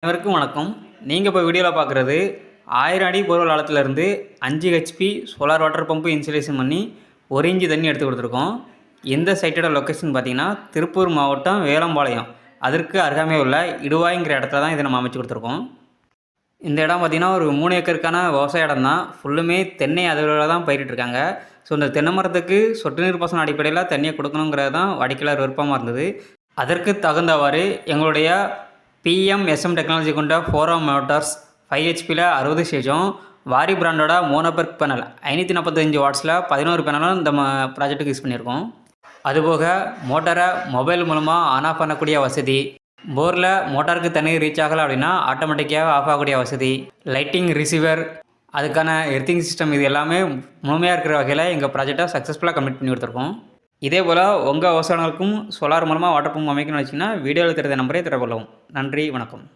அனைவருக்கும் வணக்கம். நீங்கள் இப்போ வீடியோவில் பார்க்குறது 1000 அடி போர்வெல் ஆழத்திலிருந்து 5 HP solar water pump installation பண்ணி 1 இன்ச்சு தண்ணி எடுத்து கொடுத்துருக்கோம். எந்த சைட்டோட லொக்கேஷன் பார்த்தீங்கன்னா திருப்பூர் மாவட்டம் வேலம்பாளையம். அதற்கு அருகாமையில் உள்ள இடுவாய்ங்கிற இடத்துல தான் இதை நம்ம அமைச்சு கொடுத்துருக்கோம். இந்த இடம் பார்த்திங்கன்னா ஒரு 3 ஏக்கருக்கான விவசாய இடம் தான். ஃபுல்லுமே தென்னை அதிர்வில் தான் பயிரிட்டுருக்காங்க. ஸோ இந்த தென்னை மரத்துக்கு சொட்டு நீர் பாசன அடிப்படையில் தண்ணியை கொடுக்கணுங்கிறது தான் வாடிக்கையாளர் விருப்பமாக இருந்தது. அதற்கு தகுந்தவாறு எங்களுடைய PM-SM டெக்னாலஜி கொண்ட 4 மோட்டார்ஸ் 5 ஹெச்பியில் 60 ஸ்டேஜும், வாரி பிராண்டோட மோனோபெர்க் பேனல் 545 வாட்ஸில் 11 பேனலும் இந்த ப்ராஜெக்ட்டுக்கு யூஸ் பண்ணியிருக்கோம். அதுபோக மோட்டாரை மொபைல் மூலமாக ஆன் ஆஃப் பண்ணக்கூடிய வசதி, போரில் மோட்டாருக்கு தண்ணீர் ரீச் ஆகலை அப்படின்னா ஆட்டோமேட்டிக்காக ஆஃப் ஆகக்கூடிய வசதி, லைட்டிங் ரிசீவர், அதுக்கான எர்த்திங் சிஸ்டம், இது எல்லாமே முழுமையாக இருக்கிற வகையில் எங்கள் ப்ராஜெக்டை சக்ஸஸ்ஃபுல்லாக கம்ப்ளீட் பண்ணி கொடுத்துருக்கோம். இதே போல் உங்கள் விவசாயிகளுக்கும் சோலார் மூலமாக வாட்டர் பம்ப் அமைக்கணும்னு வச்சிங்கன்னா வீடியோவில் தெரிந்த நம்பரை தொடர்பு கொள்ளவும். நன்றி, வணக்கம்.